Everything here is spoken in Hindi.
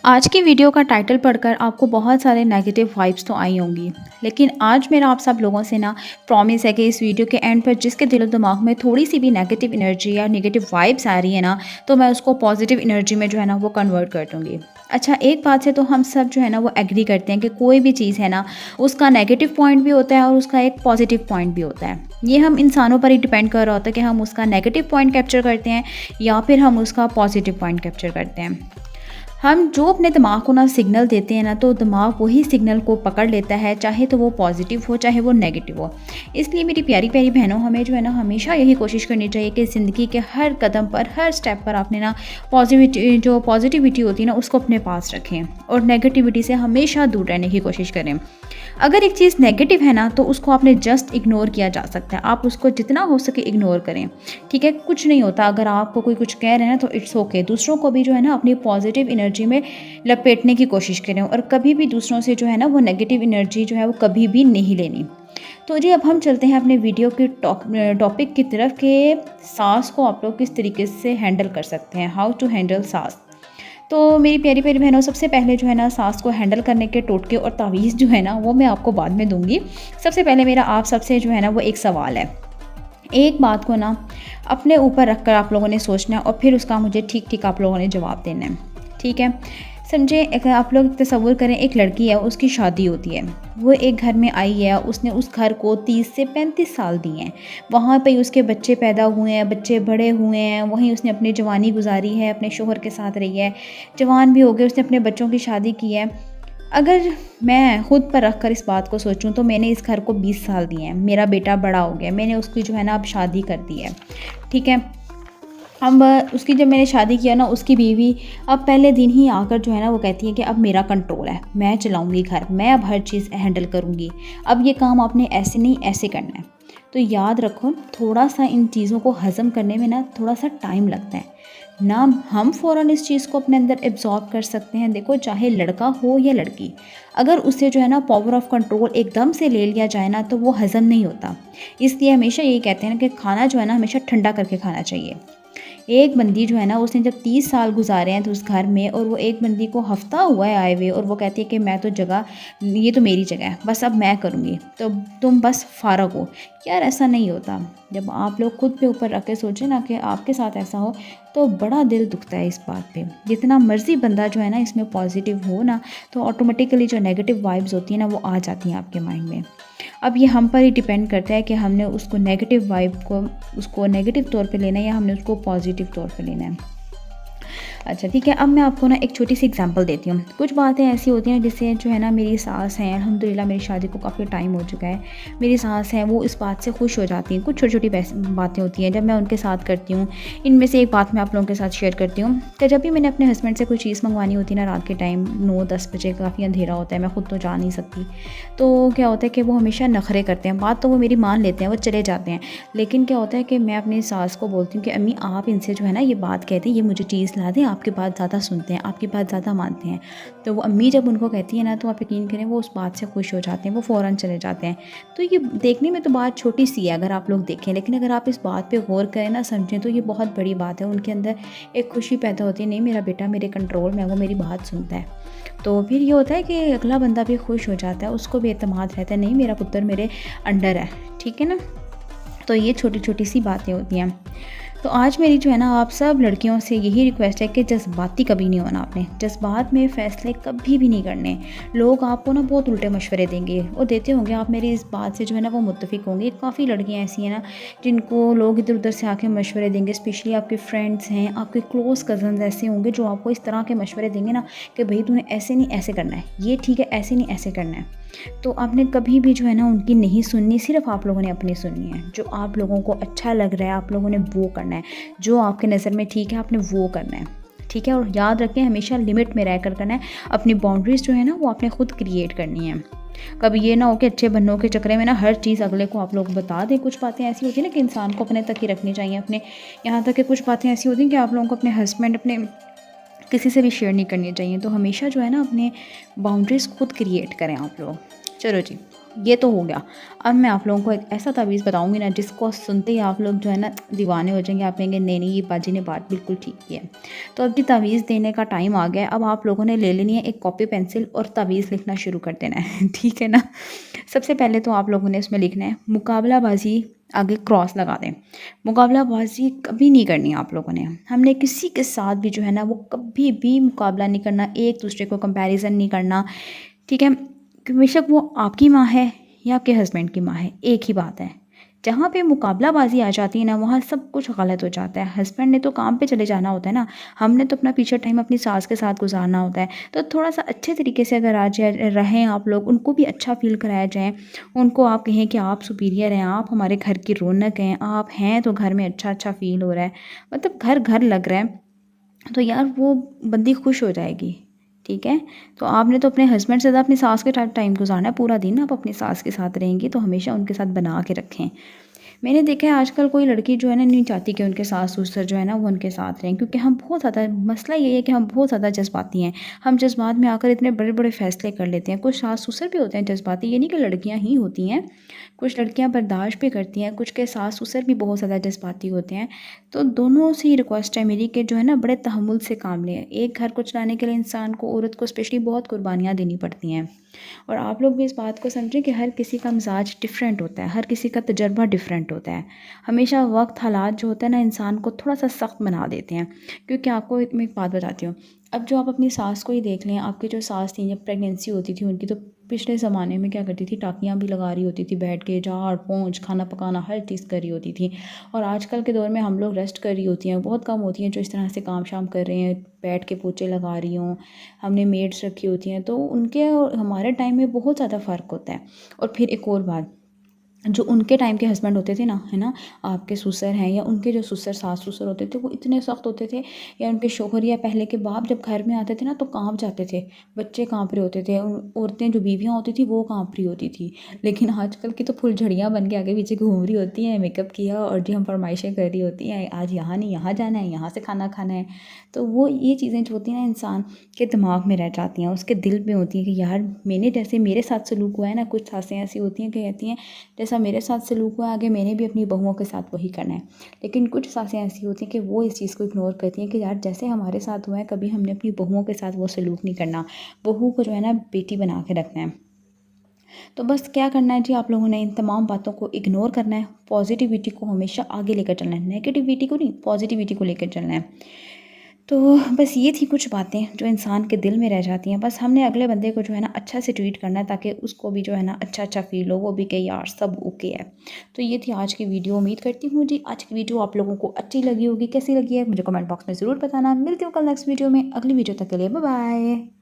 आज की वीडियो का टाइटल पढ़कर आपको बहुत सारे नेगेटिव वाइब्स तो आई होंगी, लेकिन आज मेरा आप सब लोगों से ना प्रॉमिस है कि इस वीडियो के एंड पर जिसके दिलो दिमाग में थोड़ी सी भी नेगेटिव एनर्जी या नेगेटिव वाइब्स आ रही है ना, तो मैं उसको पॉजिटिव एनर्जी में जो है ना वो कन्वर्ट कर दूँगी। अच्छा, एक बात से तो हम सब जो है ना वो एग्री करते हैं कि कोई भी चीज़ है ना, उसका नेगेटिव पॉइंट भी होता है और उसका एक पॉजिटिव पॉइंट भी होता है। ये हम इंसानों पर ही डिपेंड कर रहा होता है कि हम उसका नेगेटिव पॉइंट कैप्चर करते हैं या फिर हम उसका पॉजिटिव पॉइंट कैप्चर करते हैं। हम जो अपने दिमाग को ना सिग्नल देते हैं ना, तो दिमाग वही सिग्नल को पकड़ लेता है, चाहे तो वो पॉजिटिव हो चाहे वो नेगेटिव हो। इसलिए मेरी प्यारी प्यारी बहनों, हमें जो है ना हमेशा यही कोशिश करनी चाहिए कि ज़िंदगी के हर कदम पर, हर स्टेप पर आपने ना पॉजिटिविटी होती है ना, उसको अपने पास रखें और नेगेटिविटी से हमेशा दूर रहने की कोशिश करें। अगर एक चीज़ नेगेटिव है ना, तो उसको आपने जस्ट इग्नोर किया जा सकता है। आप उसको जितना हो सके इग्नोर करें, ठीक है? कुछ नहीं होता। अगर आपको कोई कुछ कह रहे हैं ना, तो इट्स ओके। दूसरों को भी जो है ना अपनी पॉजिटिव एनर्जी में लपेटने की कोशिश करें और कभी भी दूसरों से जो है ना वो नेगेटिव एनर्जी जो है वो कभी भी नहीं लेनी। तो जी, अब हम चलते हैं अपने वीडियो के टॉपिक की तरफ कि सास को आप लोग किस तरीके से हैंडल कर सकते हैं, हाउ टू हैंडल सास। तो मेरी प्यारी प्यारी बहनों, सबसे पहले जो है ना सास को हैंडल करने के टोटके और तावीज़ जो है ना वो मैं आपको बाद में दूंगी। सबसे पहले मेरा आप सबसे जो है ना वो एक सवाल है। एक बात को ना अपने ऊपर रख कर आप लोगों ने सोचना है और फिर उसका मुझे ठीक ठीक आप लोगों ने जवाब देना है, ठीक है? समझे, एक आप लोग तसव्वुर करें, एक लड़की है, उसकी शादी होती है। वो एक घर में आई है, उसने उस घर को 30 से 35 साल दिए हैं। वहाँ पे उसके बच्चे पैदा हुए हैं, बच्चे बड़े हुए हैं, वहीं उसने अपनी जवानी गुजारी है, अपने शोहर के साथ रही है, जवान भी हो गए, उसने अपने बच्चों की शादी की है। अगर मैं खुद पर रख कर इस बात को सोचूं, तो मैंने इस घर को 20 साल दिए हैं, मेरा बेटा बड़ा हो गया, मैंने उसकी जो है ना अब शादी कर दी है, ठीक है? अब उसकी जब मैंने शादी किया ना, उसकी बीवी अब पहले दिन ही आकर जो है ना वो कहती है कि अब मेरा कंट्रोल है, मैं चलाऊंगी घर, मैं अब हर चीज़ हैंडल करूंगी, अब ये काम आपने ऐसे नहीं ऐसे करना है। तो याद रखो, थोड़ा सा इन चीज़ों को हज़म करने में ना थोड़ा सा टाइम लगता है ना। हम फ़ौरन इस चीज़ को अपने अंदर एब्जॉर्ब कर सकते हैं। देखो, चाहे लड़का हो या लड़की, अगर उससे जो है ना पावर ऑफ कंट्रोल एकदम से ले लिया जाए ना, तो वो हज़म नहीं होता। इसलिए हमेशा यही कहते हैं ना कि खाना जो है ना हमेशा ठंडा करके खाना चाहिए। एक बंदी जो है ना, उसने जब 30 साल गुजारे हैं तो उस घर में, और वो एक बंदी को हफ्ता हुआ है आए हुए, और वो कहती है कि मैं तो जगह, ये तो मेरी जगह है, बस अब मैं करूँगी, तो तुम बस फारग हो। यार, ऐसा नहीं होता। जब आप लोग खुद पे ऊपर रख के सोचें ना कि आपके साथ ऐसा हो, तो बड़ा दिल दुखता है इस बात पे। जितना मर्जी बंदा जो है ना इसमें पॉजिटिव हो ना, तो ऑटोमेटिकली जो नेगेटिव वाइब्स होती है ना वो आ जाती हैं आपके माइंड में। अब ये हम पर ही डिपेंड करता है कि हमने उसको नेगेटिव वाइब को, उसको नेगेटिव तौर पे लेना है या हमने उसको पॉजिटिव तौर पे लेना है। अच्छा, ठीक है, अब मैं आपको ना एक छोटी सी एग्जांपल देती हूँ। कुछ बातें ऐसी होती हैं जिससे जो है ना मेरी सास हैं, अल्हम्दुलिल्लाह मेरी शादी को काफ़ी टाइम हो चुका है, मेरी सास हैं, वो इस बात से खुश हो जाती हैं। कुछ छोटी छोटी बातें होती हैं जब मैं उनके साथ करती हूँ। इनमें से एक बात मैं आप लोगों के साथ शेयर करती हूँ कि जब भी मैंने अपने हस्बैंड से कोई चीज़ मंगवानी होती है ना, रात के टाइम 9-10 बजे, काफ़ी अंधेरा होता है, मैं खुद तो जा नहीं सकती, तो क्या होता है कि वो हमेशा नखरे करते हैं। बात तो वो मेरी मान लेते हैं, वो चले जाते हैं, लेकिन क्या होता है कि मैं अपनी सास को बोलती हूँ कि अम्मी, आप इनसे जो है ना ये बात कहते हैं, ये मुझे चीज़ ला दें, आपकी बात ज़्यादा सुनते हैं, आपकी बात ज़्यादा मानते हैं। तो वो अम्मी जब उनको कहती है ना, तो आप यकीन करें वो उस बात से खुश हो जाते हैं, वो फ़ौरन चले जाते हैं। तो ये देखने में तो बात छोटी सी है अगर आप लोग देखें, लेकिन अगर आप इस बात पे गौर करें ना, समझें, तो ये बहुत बड़ी बात है। उनके अंदर एक खुशी पैदा होती है, नहीं मेरा बेटा मेरे कंट्रोल में है, वो मेरी बात सुनता है। तो फिर ये होता है कि अगला बंदा भी खुश हो जाता है, उसको भी एतमाद रहता है, नहीं मेरा पुत्र मेरे अंडर है, ठीक है ना। तो ये छोटी छोटी सी बातें होती हैं। तो आज मेरी जो है ना आप सब लड़कियों से यही रिक्वेस्ट है कि जज्बाती कभी नहीं होना आपने, जज्बात में फ़ैसले कभी भी नहीं करने। लोग आपको ना बहुत उल्टे मशवरे देंगे और देते होंगे, आप मेरी इस बात से जो है ना वो मुत्तफ़िक होंगे। काफ़ी लड़कियां ऐसी हैं ना जिनको लोग इधर उधर से आके मशवरे देंगे, स्पेशली आपके फ्रेंड्स हैं, आपके क्लोज़ कज़न्स ऐसे होंगे जो आपको इस तरह के मशवरे देंगे ना कि भाई तूने ऐसे नहीं ऐसे करना है, ये ठीक है, ऐसे नहीं ऐसे करना है। तो आपने कभी भी जो है ना उनकी नहीं सुननी, सिर्फ आप लोगों ने अपनी सुननी है। जो आप लोगों को अच्छा लग रहा है आप लोगों ने वो करना है, जो आपके नज़र में ठीक है आपने वो करना है, ठीक है? और याद रखें, हमेशा लिमिट में रहकर करना है। अपनी बाउंड्रीज़ जो है ना वो आपने खुद क्रिएट करनी है। कभी ये ना हो कि अच्छे बनने के चक्कर में ना हर चीज़ अगले को आप लोग बता दें। कुछ बातें ऐसी होती हैं ना कि इंसान को अपने तक ही रखनी चाहिए, अपने, यहाँ तक कि कुछ बातें ऐसी होती हैं कि आप लोगों को अपने हस्बैंड, अपने किसी से भी शेयर नहीं करनी चाहिए। तो हमेशा जो है ना अपने बाउंड्रीज़ खुद क्रिएट करें आप लोग। चलो जी। ये तो हो गया। अब मैं आप लोगों को एक ऐसा तावीज़ बताऊँगी ना जिसको सुनते ही आप लोग जो है ना दीवाने हो जाएँगे। आप कहेंगे नहीं, नहीं ये बाजी ने बात बिल्कुल ठीक की है। तो अब ये तावीज़ देने का टाइम आ गया है। अब आप लोगों ने ले लेनी है एक कॉपी पेंसिल और तावीज़ लिखना शुरू कर देना है। ठीक है ना? सबसे पहले तो आप लोगों ने इसमें लिखना है मुकाबलाबाज़ी, आगे क्रॉस लगा दें। मुकाबलाबाज़ी कभी नहीं करनी है आप लोगों ने। हमने किसी के साथ भी जो है ना वो कभी भी मुकाबला नहीं करना, एक-दूसरे को कंपैरिज़न नहीं करना। ठीक है? कि बेशक वो आपकी माँ है या आपके हस्बैंड की माँ है, एक ही बात है। जहाँ पे मुकाबलाबाज़ी आ जाती है ना, वहाँ सब कुछ गलत हो जाता है। हस्बैंड ने तो काम पे चले जाना होता है ना, हमने तो अपना पीछे टाइम अपनी सास के साथ गुज़ारना होता है। तो थोड़ा-सा अच्छे तरीके से अगर आज रहें आप लोग, उनको भी अच्छा फ़ील कराया जाए। उनको आप कहें कि आप सुपीरियर हैं, आप हमारे घर की रौनक हैं, आप हैं तो घर में अच्छा-अच्छा फ़ील हो रहा है। मतलब घर-घर लग रहा है। तो यार वो बंदी खुश हो जाएगी, ठीक है? तो आपने तो अपने हस्बैंड से ज़्यादा अपनी सास के साथ टाइम गुज़ारना है। पूरा दिन आप अपनी सास के साथ रहेंगी तो हमेशा उनके साथ बना के रखें। मैंने देखा है आजकल कोई लड़की जो है ना नहीं चाहती कि उनके सास-ससुर जो है ना वो उनके साथ रहें, क्योंकि हम बहुत ज़्यादा, मसला ये है कि हम बहुत ज़्यादा जज़्बाती हैं। हम जज़्बात में आकर इतने बड़े-बड़े फ़ैसले कर लेते हैं। कुछ सास-ससुर भी होते हैं जज़्बाती, ये नहीं कि लड़कियाँ ही होती हैं। कुछ लड़कियाँ बर्दाश्त भी करती हैं, कुछ के सास-ससुर भी बहुत ज़्यादा जज़्बाती होते हैं। तो दोनों से ही रिक्वेस्ट है मेरी कि जो है ना बड़े तहम्मुल से काम लें। एक घर को चलाने के लिए इंसान को, औरत को स्पेशली बहुत कुर्बानियाँ देनी पड़ती हैं। और आप लोग भी इस बात को समझें कि हर किसी का मिज़ाज डिफ़रेंट होता है, हर किसी का तजर्बा डिफ़रेंट होता है। हमेशा वक़्त, हालात जो होता है ना इंसान को थोड़ा-सा सख्त बना देते हैं। क्योंकि आपको मैं एक बात बताती हूँ, अब जो आप अपनी सास को ही देख लें, आपकी जो सास थी जब प्रेगनेंसी होती थी उनकी, तो पिछले ज़माने में क्या करती थी, टाँकियाँ भी लगा रही होती थी बैठ के, झाड़-पोंछ, खाना पकाना हर चीज़ कर रही होती थी। और आजकल के दौर में हम लोग रेस्ट कर रही होती हैं, बहुत कम होती हैं जो इस तरह से काम-शाम कर रहे हैं, बैठ के पोछे लगा रही हों। हमने मेड्स रखी होती हैं, तो उनके और हमारे टाइम में बहुत ज़्यादा फ़र्क होता है। और फिर एक और बात, जो उनके टाइम के हस्बैंड होते थे ना, है ना, आपके ससुर हैं या उनके जो ससुर, सास ससुर होते थे, वो इतने सख्त होते थे, या उनके शौहर या पहले के बाप जब घर में आते थे ना तो कांप जाते थे, बच्चे कांप रहे होते थे, औरतें जो बीवियाँ होती थी वो कांप रही होती थी। लेकिन आजकल की तो फुलझड़ियाँ बन के आगे पीछे घूम रही होती हैं, मेकअप किया और जी हम फरमाइशें कर रही होती हैं, आज यहाँ नहीं यहाँ जाना है, यहाँ से खाना खाना है। तो वो ये चीज़ें जो होती हैं ना इंसान के दिमाग में रह जाती हैं, उसके दिल में होती हैं कि यार मैंने, जैसे मेरे साथ सलूक हुआ है ना, कुछ सासें ऐसी होती हैं कि कहती हैं जैसा मेरे साथ सलूक हुआ आगे मैंने भी अपनी बहुओं के साथ वही करना है। लेकिन कुछ सासें ऐसी होती हैं कि वो इस चीज़ को इग्नोर करती हैं कि यार जैसे हमारे साथ हुआ है कभी हमने अपनी बहुओं के साथ वो सलूक नहीं करना, बहू को जो है ना बेटी बना के रखना है। तो बस क्या करना है जी, आप लोगों ने इन तमाम बातों को इग्नोर करना है, पॉजिटिविटी को हमेशा आगे लेकर चलना है, नेगेटिविटी को नहीं, पॉजिटिविटी को लेकर चलना है। तो बस ये थी कुछ बातें जो इंसान के दिल में रह जाती हैं। बस हमने अगले बंदे को जो है ना अच्छा से ट्रीट करना है ताकि उसको भी जो है ना अच्छा-अच्छा फ़ील हो, वो भी कि यार सब ओके है। तो ये थी आज की वीडियो। उम्मीद करती हूँ जी आज की वीडियो आप लोगों को अच्छी लगी होगी। कैसी लगी है मुझे कमेंट बॉक्स में ज़रूर बताना। मिलती हूँ कल नेक्स्ट वीडियो में। अगली वीडियो तक के लिए बाय बाय।